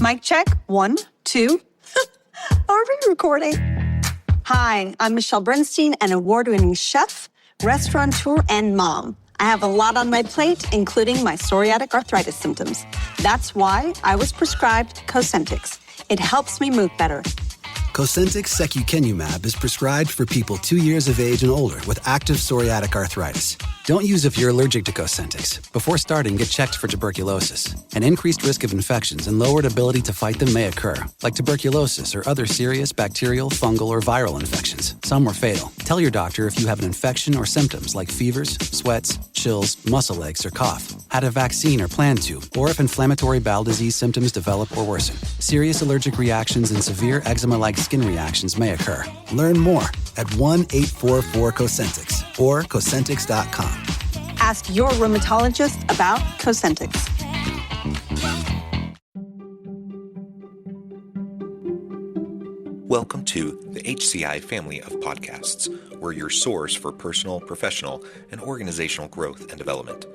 Mic check, 1, 2. Are we recording? Hi, I'm Michelle Bernstein, an award-winning chef, restaurateur, and mom. I have a lot on my plate, including my psoriatic arthritis symptoms. That's why I was prescribed Cosentyx. It helps me move better. Cosentyx secukinumab is prescribed for people 2 years of age and older with active psoriatic arthritis. Don't use if you're allergic to Cosentyx. Before starting, get checked for tuberculosis. An increased risk of infections and lowered ability to fight them may occur, like tuberculosis or other serious bacterial, fungal, or viral infections. Some were fatal. Tell your doctor if you have an infection or symptoms like fevers, sweats, chills, muscle aches, or cough, had a vaccine or plan to, or if inflammatory bowel disease symptoms develop or worsen. Serious allergic reactions and severe eczema-like skin reactions may occur. Learn more at 1-844-COSENTYX or Cosentyx.com. Ask your rheumatologist about Cosentyx. Welcome to the HCI family of podcasts. We're your source for personal, professional, and organizational growth and development.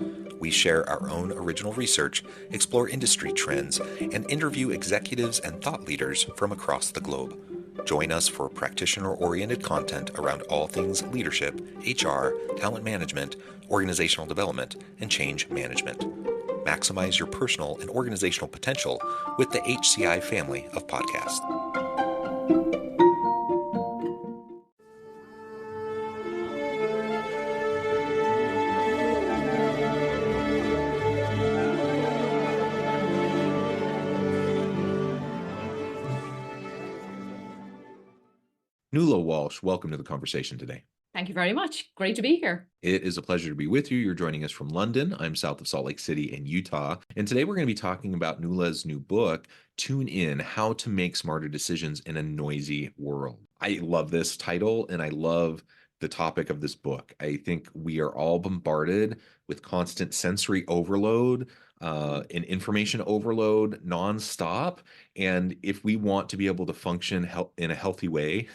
We share our own original research, explore industry trends, and interview executives and thought leaders from across the globe. Join us for practitioner-oriented content around all things leadership, HR, talent management, organizational development, and change management. Maximize your personal and organizational potential with the HCI family of podcasts. Nuala Walsh, welcome to the conversation today. Thank you very much. Great to be here. It is a pleasure to be with you. You're joining us from London. I'm south of Salt Lake City in Utah. And today we're going to be talking about Nuala's new book, Tune In: How to Make Smarter Decisions in a Noisy World. I love this title and I love the topic of this book. I think we are all bombarded with constant sensory overload and information overload nonstop. And if we want to be able to function in a healthy way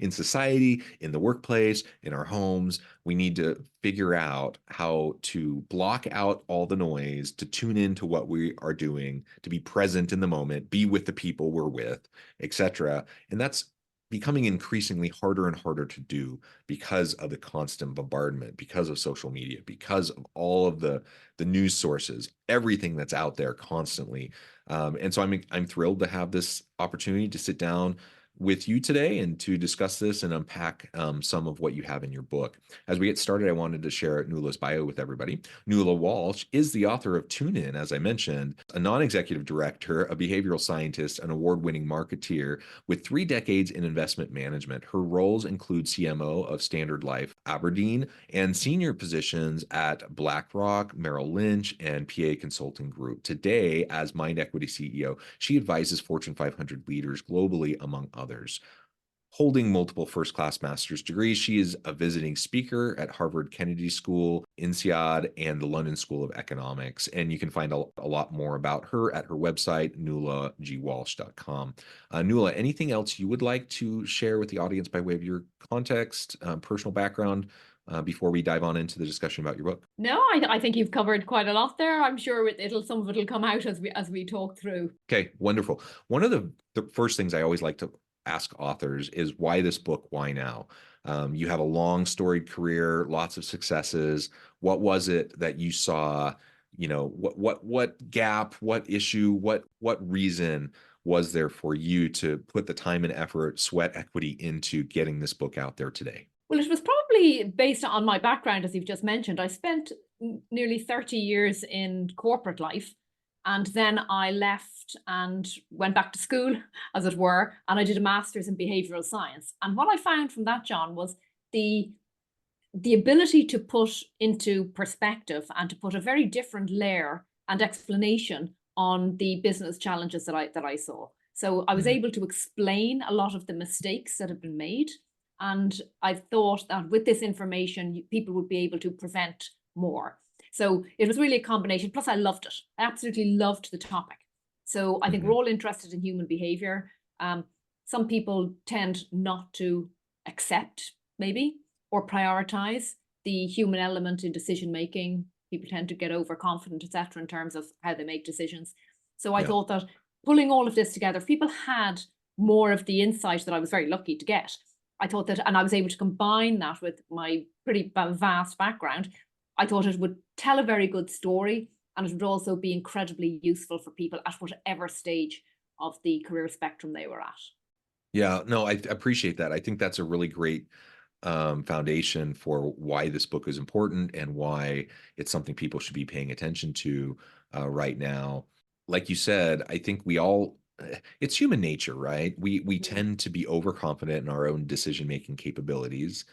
in society, in the workplace, in our homes, we need to figure out how to block out all the noise, to tune into what we are doing, to be present in the moment, be with the people we're with, etc. And that's becoming increasingly harder and harder to do because of the constant bombardment, because of social media, because of all of the news sources, everything that's out there constantly. And so I'm thrilled to have this opportunity to sit down with you today and to discuss this and unpack some of what you have in your book. As we get started, I wanted to share Nuala's bio with everybody. Nuala Walsh is the author of Tune In, as I mentioned, a non-executive director, a behavioral scientist, an award-winning marketeer with 3 decades in investment management. Her roles include CMO of Standard Life Aberdeen and senior positions at BlackRock, Merrill Lynch, and PA Consulting Group. Today, as Mind Equity CEO, she advises Fortune 500 leaders globally, among others. Holding multiple first-class master's degrees, she is a visiting speaker at Harvard Kennedy School, INSEAD, and the London School of Economics. And you can find a lot more about her at her website, nualagwalsh.com. Nuala, anything else you would like to share with the audience by way of your context, personal background, before we dive on into the discussion about your book? No, I think you've covered quite a lot there. I'm sure some of it will come out as we talk through. Okay, wonderful. One of the first things I always like to ask authors is, why this book? Why now? You have a long storied career, lots of successes. What was it that you saw? You know, what gap, what issue, what reason was there for you to put the time and effort, sweat equity into getting this book out there today? Well, it was probably based on my background, as you've just mentioned. I spent nearly 30 years in corporate life. And then I left and went back to school, as it were, and I did a master's in behavioral science. And what I found from that, John, was the ability to put into perspective and to put a very different layer and explanation on the business challenges that I saw. So I was able to explain a lot of the mistakes that had been made. And I thought that with this information, people would be able to prevent more. So it was really a combination. Plus, I loved it. I absolutely loved the topic. So I think we're all interested in human behavior. Some people tend not to accept, maybe, or prioritize the human element in decision making. People tend to get overconfident, etc., in terms of how they make decisions. So I thought that pulling all of this together, if people had more of the insight that I was very lucky to get, I thought that, and I was able to combine that with my pretty vast background, I thought it would tell a very good story, and it would also be incredibly useful for people at whatever stage of the career spectrum they were at. Yeah, no, I appreciate that. I think that's a really great foundation for why this book is important and why it's something people should be paying attention to right now. Like you said, I think we all, it's human nature, right? We tend to be overconfident in our own decision-making capabilities.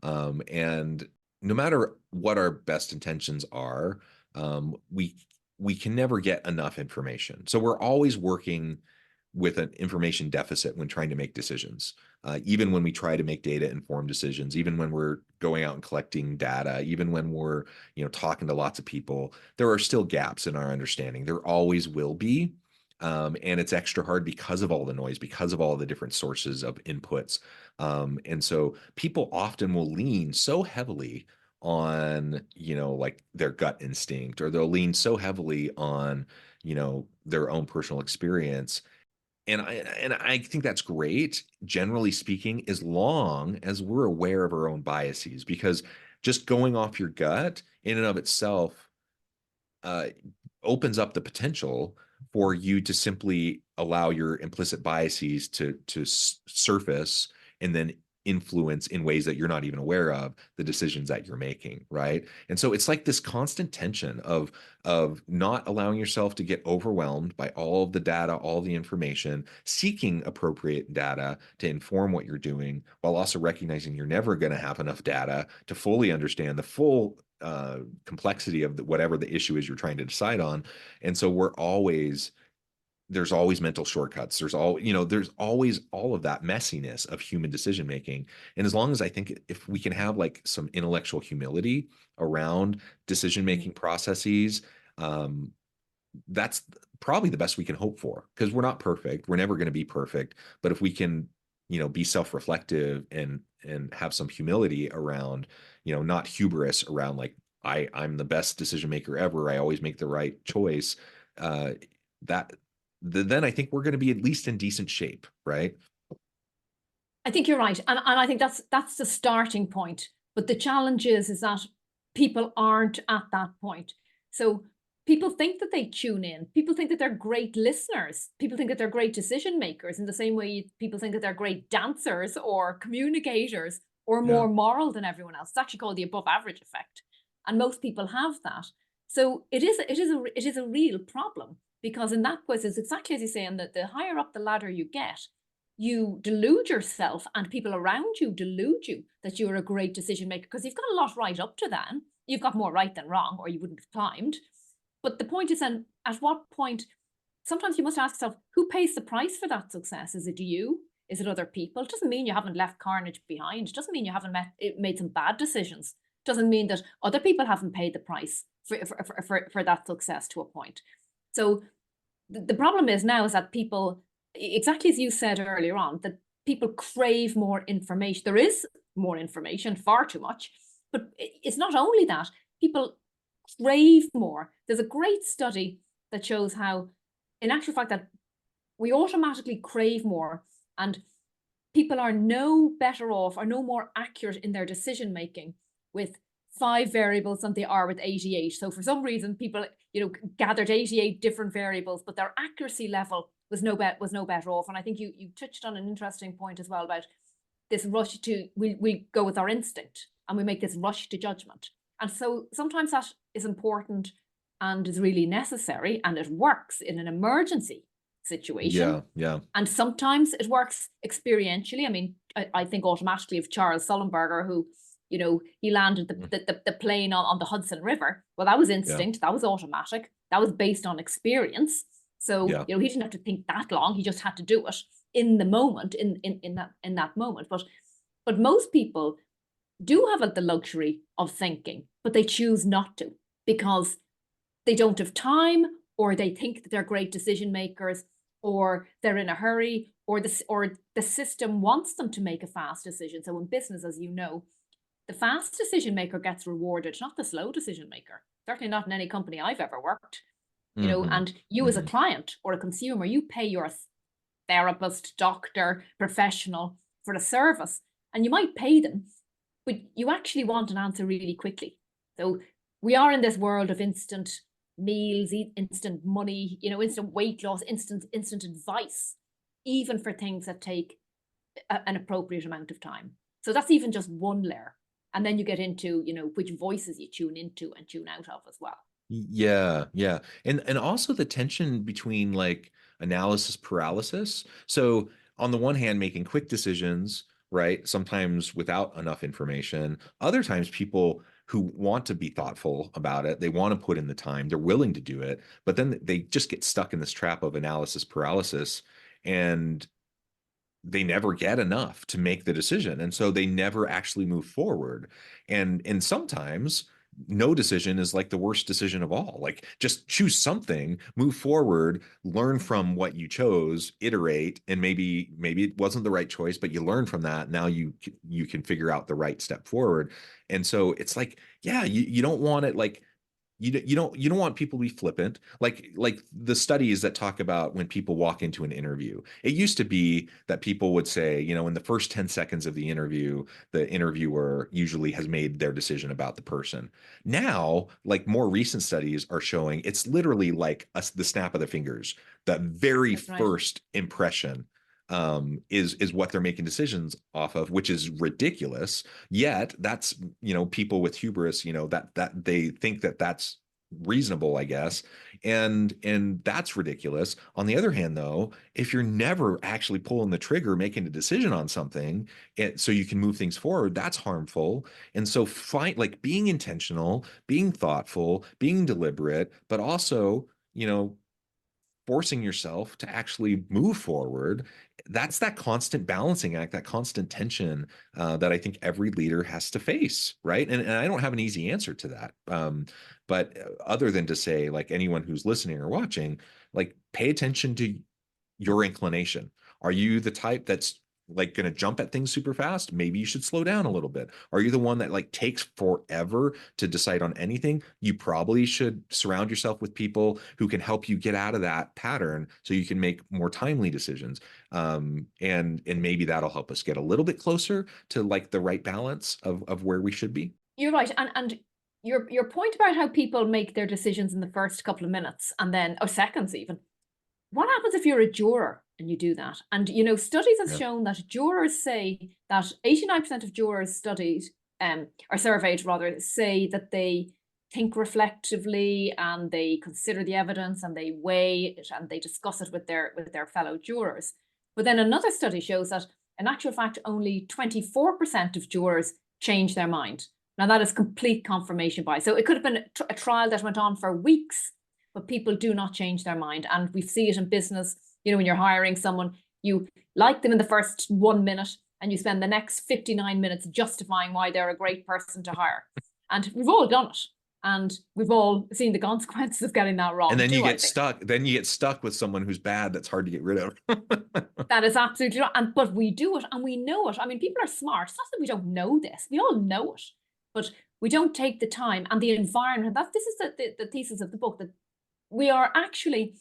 And no matter what our best intentions are, we can never get enough information. So we're always working with an information deficit when trying to make decisions. Even when we try to make data informed decisions, even when we're going out and collecting data, even when we're talking to lots of people, there are still gaps in our understanding. There always will be. And it's extra hard because of all the noise, because of all the different sources of inputs. And so people often will lean so heavily on, like their gut instinct, or they'll lean so heavily on, their own personal experience. And I think that's great, generally speaking, as long as we're aware of our own biases, because just going off your gut in and of itself uh, opens up the potential for you to simply allow your implicit biases to surface and then influence in ways that you're not even aware of the decisions that you're making, right? And so it's like this constant tension of not allowing yourself to get overwhelmed by all of the data, all the information, seeking appropriate data to inform what you're doing, while also recognizing you're never going to have enough data to fully understand the full complexity of whatever the issue is you're trying to decide on. And so there's always mental shortcuts. There's always all of that messiness of human decision making. And as long as I think if we can have like some intellectual humility around decision making processes, that's probably the best we can hope for, because we're not perfect. We're never going to be perfect. But if we can, be self-reflective and have some humility around, not hubris around like I'm the best decision maker ever, I always make the right choice. That then I think we're going to be at least in decent shape, right? I think you're right, and I think that's the starting point. But the challenge is that people aren't at that point. So people think that they tune in. People think that they're great listeners. People think that they're great decision makers in the same way people think that they're great dancers or communicators or more moral than everyone else. It's actually called the above average effect. And most people have that. So it is a real problem, because in that case, it's exactly as you say, and that the higher up the ladder you get, you delude yourself and people around you delude you that you're a great decision maker, because you've got a lot right up to then. You've got more right than wrong, or you wouldn't have climbed. But the point is then, at what point, sometimes you must ask yourself, who pays the price for that success? Is it you? Is it other people? It doesn't mean you haven't left carnage behind. It doesn't mean you haven't made some bad decisions. It doesn't mean that other people haven't paid the price for that success to a point. So the problem is now is that people, exactly as you said earlier on, that people crave more information. There is more information, far too much, but it's not only that. People crave more. There's a great study that shows how, in actual fact, that we automatically crave more, and people are no better off or no more accurate in their decision making with 5 variables than they are with 88. So for some reason, people gathered 88 different variables, but their accuracy level was no better off. And I think you touched on an interesting point as well about this rush to we go with our instinct and we make this rush to judgment. And so sometimes that is important and is really necessary, and it works in an emergency situation. Yeah. And sometimes it works experientially. I mean, I think automatically of Charles Sullenberger, who, he landed the plane on the Hudson River. Well, that was instinct. That was automatic. That was based on experience. So, he didn't have to think that long. He just had to do it in the moment, in that moment. But most people do have the luxury of thinking, but they choose not to, because they don't have time, or they think that they're great decision makers, or they're in a hurry, or the system wants them to make a fast decision. So in business, as you know, the fast decision maker gets rewarded, not the slow decision maker. Certainly not in any company I've ever worked. And you as a client or a consumer, you pay your therapist, doctor, professional for a service, and you might pay them, but you actually want an answer really quickly. So we are in this world of instant meals, instant money, instant weight loss, instant advice, even for things that take an appropriate amount of time. So that's even just one layer. And then you get into, which voices you tune into and tune out of as well. Yeah, yeah. And also the tension between like analysis paralysis. So on the one hand, making quick decisions, right? Sometimes without enough information. Other times people who want to be thoughtful about it, they want to put in the time, they're willing to do it, but then they just get stuck in this trap of analysis paralysis, and they never get enough to make the decision, and so they never actually move forward. And sometimes no decision is like the worst decision of all. Like, just choose something, move forward, learn from what you chose, iterate, and maybe it wasn't the right choice, but you learn from that. Now you can figure out the right step forward. And so it's like, yeah, you don't want it like you don't want people to be flippant, like the studies that talk about when people walk into an interview. It used to be that people would say, in the first 10 seconds of the interview, the interviewer usually has made their decision about the person. Now, like, more recent studies are showing it's literally like the snap of the fingers. The very first impression is what they're making decisions off of, which is ridiculous. Yet that's, people with hubris, that they think that that's reasonable, I guess. And that's ridiculous. On the other hand, though, if you're never actually pulling the trigger, making a decision on something, so you can move things forward, that's harmful. And so being intentional, being thoughtful, being deliberate, but also, forcing yourself to actually move forward. That's that constant balancing act, that constant tension that I think every leader has to face, right? And I don't have an easy answer to that. But other than to say, like, anyone who's listening or watching, like, pay attention to your inclination. Are you the type that's like going to jump at things super fast? Maybe you should slow down a little bit. Are you the one that like takes forever to decide on anything? You probably should surround yourself with people who can help you get out of that pattern so you can make more timely decisions. And maybe that'll help us get a little bit closer to like the right balance of where we should be. You're right. And your point about how people make their decisions in the first couple of minutes and then, or seconds even, what happens if you're a juror and you do that? And, studies have shown that jurors say that 89% of jurors studied, or surveyed rather, say that they think reflectively and they consider the evidence and they weigh it and they discuss it with their fellow jurors. But then another study shows that in actual fact, only 24% of jurors change their mind. Now that is complete confirmation bias. So it could have been a trial that went on for weeks, but people do not change their mind. And we see it in business, when you're hiring someone, you like them in the first 1 minute and you spend the next 59 minutes justifying why they're a great person to hire. And we've all done it. And we've all seen the consequences of getting that wrong. And then you get stuck. Then you get stuck with someone who's bad that's hard to get rid of. That is absolutely right. But we do it and we know it. I mean, people are smart. It's not that we don't know this. We all know it. But we don't take the time and the environment. This is the thesis of the book, that we are actually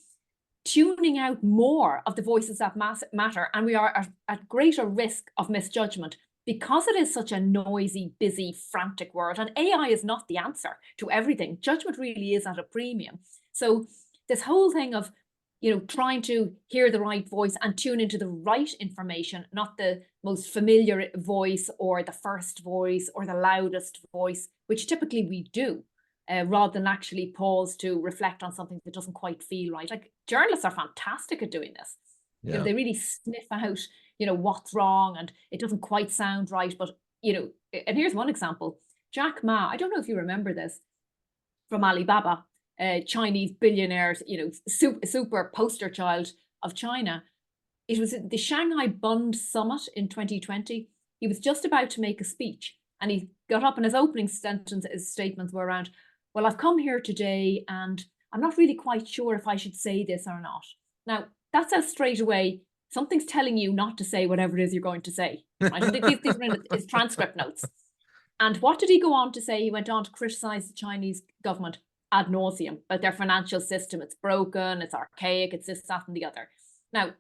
tuning out more of the voices that matter, and we are at greater risk of misjudgment because it is such a noisy, busy, frantic world. And AI is not the answer to everything. Judgment really is at a premium. So this whole thing of, trying to hear the right voice and tune into the right information, not the most familiar voice or the first voice or the loudest voice, which typically we do. Rather than actually pause to reflect on something that doesn't quite feel right. Like, journalists are fantastic at doing this. Yeah. They really sniff out, what's wrong and it doesn't quite sound right. But, and here's one example. Jack Ma, I don't know if you remember this, from Alibaba, Chinese billionaire, super poster child of China. It was at the Shanghai Bund Summit in 2020. He was just about to make a speech and he got up and his opening sentence, his statements were around, well, I've come here today and I'm not really quite sure if I should say this or not. Now, that says straight away, something's telling you not to say whatever it is you're going to say. Right? These were in his transcript notes. And what did he go on to say? He went on to criticize the Chinese government ad nauseum about their financial system. It's broken, it's archaic, it's this, that, and the other. Now,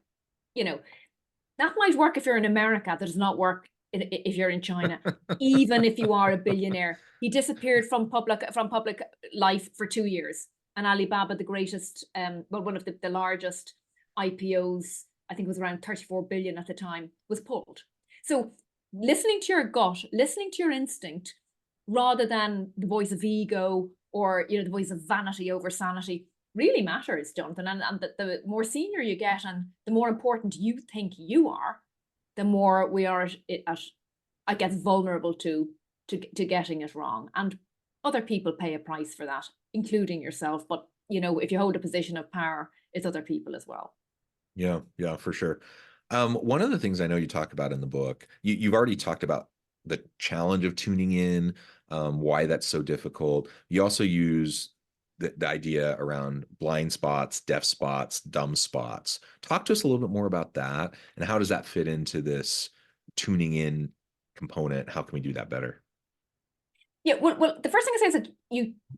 that might work if you're in America. That does not work if you're in China, even if you are a billionaire. He disappeared from public life for 2 years. And Alibaba, the greatest, one of the largest IPOs, I think it was around 34 billion at the time, was pulled. So listening to your gut, listening to your instinct, rather than the voice of ego or the voice of vanity over sanity, really matters, Jonathan. And the more senior you get and the more important you think you are, the more we are I guess, vulnerable to getting it wrong. And other people pay a price for that, including yourself. But, if you hold a position of power, it's other people as well. Yeah, for sure. One of the things I know you talk about in the book, you've already talked about the challenge of tuning in, why that's so difficult. You also use the idea around blind spots, deaf spots, dumb spots. Talk to us a little bit more about that, and how does that fit into this tuning in component? How can we do that better? Yeah, well, the first thing I say is that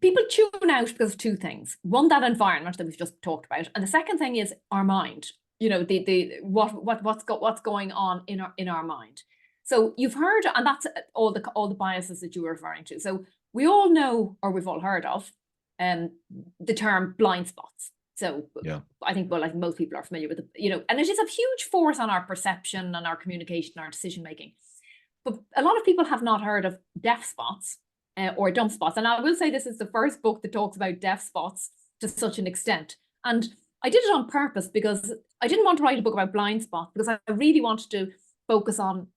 people tune out because of two things. One, that environment that we've just talked about, and the second thing is our mind. What's going on in our mind. So you've heard, and that's all the biases that you were referring to. So we all know, or we've all heard of, the term blind spots. So yeah. I think most people are familiar with it, and it is a huge force on our perception and our communication, our decision making. But a lot of people have not heard of deaf spots or dumb spots. And I will say this is the first book that talks about deaf spots to such an extent. And I did it on purpose because I didn't want to write a book about blind spots, because I really wanted to focus on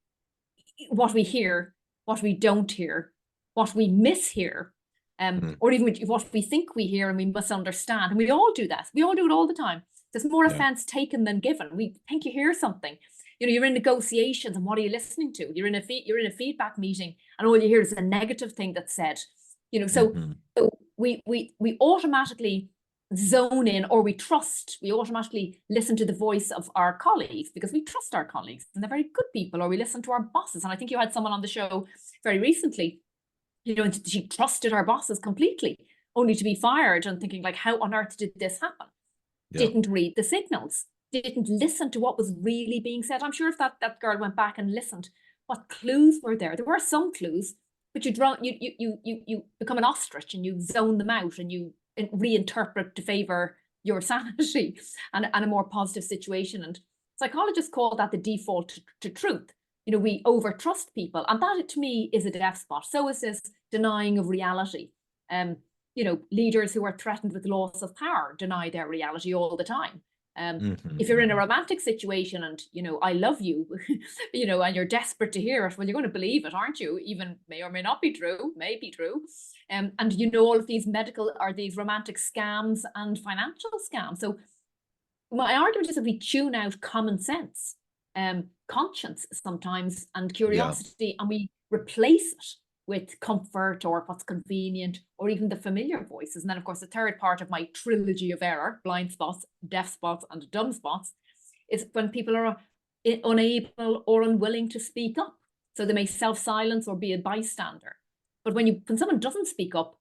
what we hear, what we don't hear, what we mishear, or even what we think we hear and we misunderstand. And we all do that. We all do it all the time. There's more offense taken than given. We think you hear something. You're in negotiations, and what are you listening to? You're in a feedback meeting, and all you hear is a negative thing that's said. So we automatically zone in, or we automatically listen to the voice of our colleagues because we trust our colleagues and they're very good people, or we listen to our bosses. And I think you had someone on the show very recently, and she trusted our bosses completely, only to be fired, and thinking how on earth did this happen? Didn't read the signals, didn't listen to what was really being said. I'm sure if that girl went back and listened, what clues were there? There were some clues, but you become an ostrich and you zone them out and you reinterpret to favor your sanity and a more positive situation. And psychologists call that the default to truth. We overtrust people, and that to me is a deaf spot. So is this denying of reality. Leaders who are threatened with loss of power deny their reality all the time. If you're in a romantic situation and, I love you, and you're desperate to hear it, well, you're going to believe it, aren't you? Even may or may not be true, may be true. And all of these medical or these romantic scams and financial scams. So my argument is that we tune out common sense, conscience sometimes, and curiosity, and we replace it with comfort or what's convenient, or even the familiar voices. And then, of course, the third part of my trilogy of error, blind spots, deaf spots, and dumb spots, is when people are unable or unwilling to speak up. So they may self-silence or be a bystander. But when someone doesn't speak up,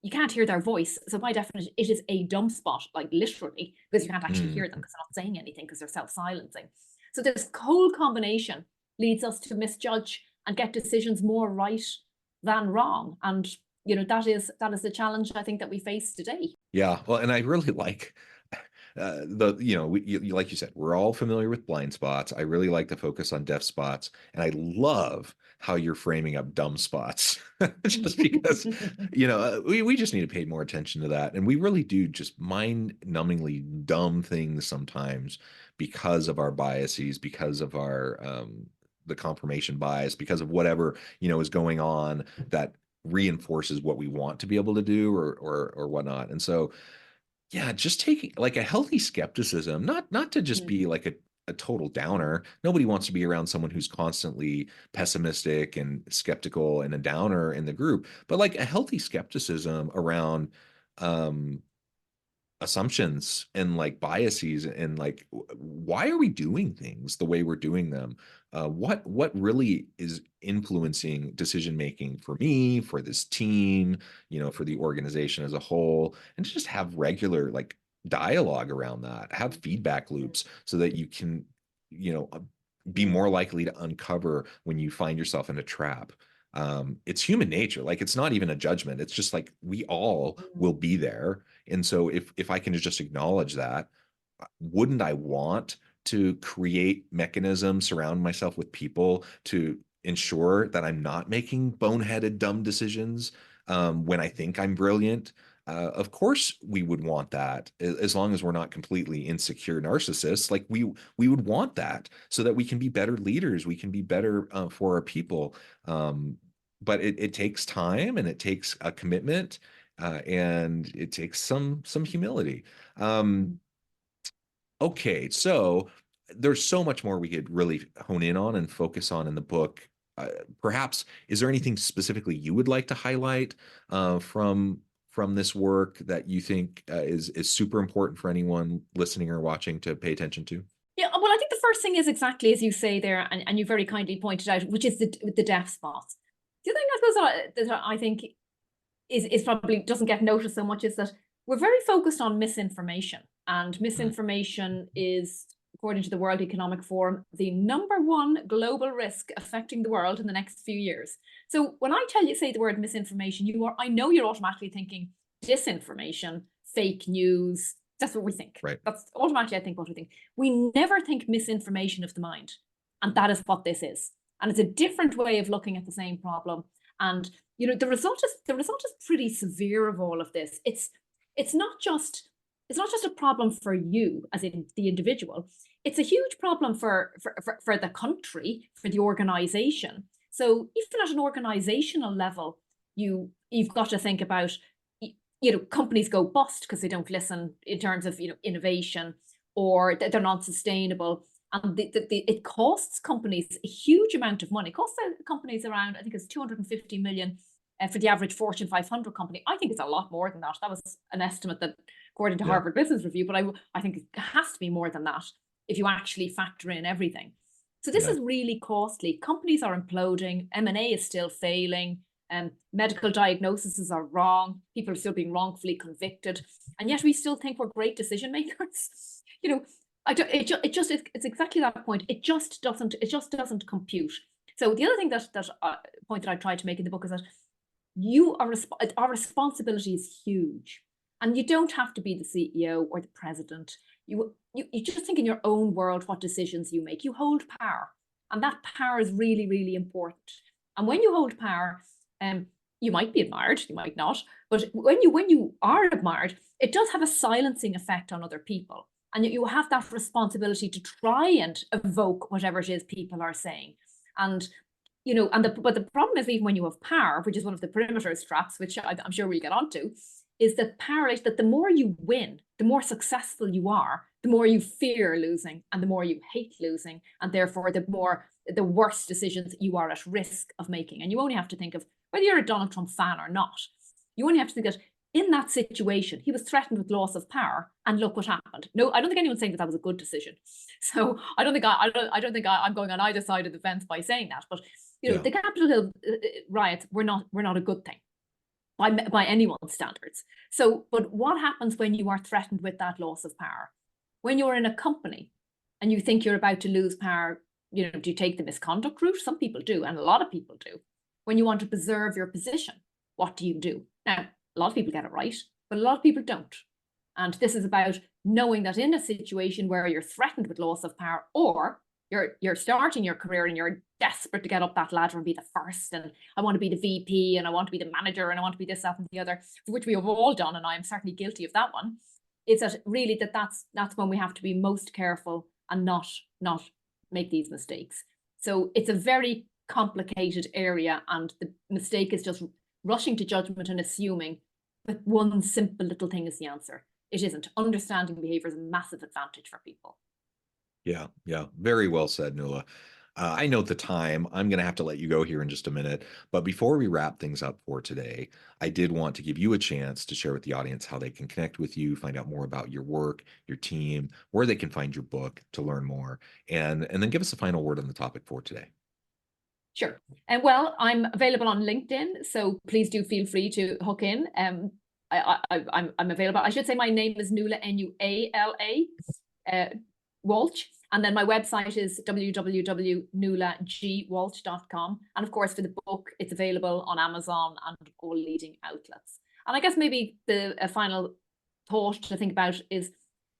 you can't hear their voice. So by definition, it is a dumb spot, literally, because you can't actually hear them because they're not saying anything because they're self-silencing. So this whole combination leads us to misjudge and get decisions more right than wrong. And that is the challenge I think that we face today. Yeah, well, and I really like like you said, we're all familiar with blind spots. I really like to focus on deaf spots, and I love how you're framing up dumb spots, just because we just need to pay more attention to that, and we really do just mind-numbingly dumb things sometimes because of our biases, because of our the confirmation bias, because of whatever is going on that reinforces what we want to be able to do or whatnot. And so just taking a healthy skepticism, not to just be a total downer. Nobody wants to be around someone who's constantly pessimistic and skeptical and a downer in the group, but a healthy skepticism around assumptions and like biases, and like why are we doing things the way we're doing them? What really is influencing decision making for me, for this team, for the organization as a whole, and to just have regular like dialogue around that, have feedback loops so that you can, you know, uh, be more likely to uncover when you find yourself in a trap. It's human nature. Like, it's not even a judgment. It's just like we all will be there. And so if I can just acknowledge that, wouldn't I want to create mechanisms, surround myself with people to ensure that I'm not making boneheaded, dumb decisions when I think I'm brilliant? Of course, we would want that, as long as we're not completely insecure narcissists. Like, we would want that so that we can be better leaders. We can be better for our people. But it takes time, and it takes a commitment, and it takes some humility. Okay, so there's so much more we could really hone in on and focus on in the book. Perhaps, is there anything specifically you would like to highlight from this work that you think is super important for anyone listening or watching to pay attention to? Yeah, well, I think the first thing is exactly as you say there, and you very kindly pointed out, which is the deaf spots. The other thing I suppose that I think is probably doesn't get noticed so much is that we're very focused on misinformation, and misinformation is, according to the World Economic Forum, the #1 global risk affecting the world in the next few years. So when I say the word misinformation, I know you're automatically thinking disinformation, fake news. That's what we think. Right. That's automatically, I think, what we think. We never think misinformation of the mind. And that is what this is. And it's a different way of looking at the same problem. And the result is pretty severe of all of this. It's not just a problem for you as in the individual. It's a huge problem for the country, for the organization. So even at an organizational level, you've got to think about, companies go bust because they don't listen in terms of innovation, or they're not sustainable. And it costs companies a huge amount of money. It costs companies around, I think it's 250 million for the average Fortune 500 company. I think it's a lot more than that. That was an estimate that, according to Harvard Business Review, but I think it has to be more than that if you actually factor in everything. So this is really costly. Companies are imploding. M&A is still failing. Medical diagnoses are wrong. People are still being wrongfully convicted, and yet we still think we're great decision makers. It's exactly that point. It just doesn't compute. So the other thing point that I tried to make in the book is that our responsibility is huge, and you don't have to be the CEO or the president. You just think in your own world what decisions you make. You hold power, and that power is really, really important. And when you hold power, you might be admired, you might not, but when you are admired, it does have a silencing effect on other people. And you have that responsibility to try and evoke whatever it is people are saying. And but the problem is, even when you have power, which is one of the perimeter traps, which I'm sure we'll get onto, is that power is that the more you win, the more successful you are, the more you fear losing, and the more you hate losing, and therefore the worse decisions you are at risk of making. And you only have to think of whether you're a Donald Trump fan or not. You only have to think that in that situation, he was threatened with loss of power, and look what happened. No, I don't think anyone's saying that was a good decision. So I don't think I'm going on either side of the fence by saying that. But the Capitol Hill riots were not a good thing by anyone's standards. So, but what happens when you are threatened with that loss of power? When you're in a company and you think you're about to lose power, do you take the misconduct route? Some people do, and a lot of people do. When you want to preserve your position, what do you do? Now, a lot of people get it right, but a lot of people don't. And this is about knowing that in a situation where you're threatened with loss of power, or you're starting your career and you're desperate to get up that ladder and be the first, and I want to be the VP, and I want to be the manager, and I want to be this, that, and the other, which we have all done, and I am certainly guilty of that one. It's that really that's when we have to be most careful and not make these mistakes. So it's a very complicated area, and the mistake is just rushing to judgment and assuming that one simple little thing is the answer. It isn't. Understanding behavior is a massive advantage for people. Yeah. Very well said, Nuala. I note the time. I'm going to have to let you go here in just a minute. But before we wrap things up for today, I did want to give you a chance to share with the audience how they can connect with you, find out more about your work, your team, where they can find your book to learn more, and then give us a final word on the topic for today. Sure. And well, I'm available on LinkedIn, so please do feel free to hook in. I'm available. I should say my name is Nuala, Nuala Walsh. And then my website is www.nualagwalsh.com. And of course, for the book, it's available on Amazon and all leading outlets. And I guess maybe the final thought to think about is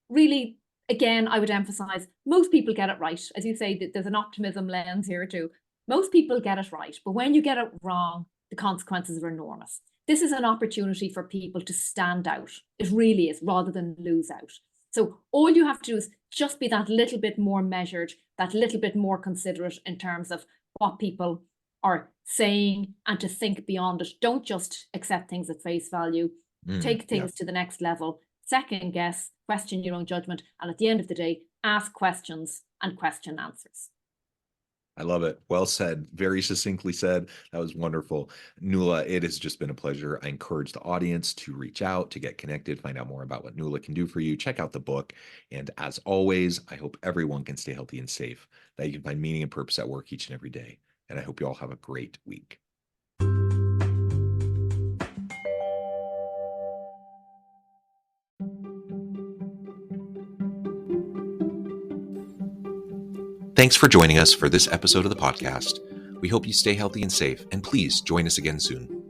really, again, I would emphasize most people get it right. As you say, there's an optimism lens here too. Most people get it right, but when you get it wrong, the consequences are enormous. This is an opportunity for people to stand out. It really is, rather than lose out. So all you have to do is just be that little bit more measured, that little bit more considerate in terms of what people are saying, and to think beyond it. Don't just accept things at face value. Take things to the next level, second guess, question your own judgment, and at the end of the day, ask questions and question answers. I love it. Well said. Very succinctly said. That was wonderful. Nuala, it has just been a pleasure. I encourage the audience to reach out, to get connected, find out more about what Nuala can do for you. Check out the book. And as always, I hope everyone can stay healthy and safe, that you can find meaning and purpose at work each and every day. And I hope you all have a great week. Thanks for joining us for this episode of the podcast. We hope you stay healthy and safe, and please join us again soon.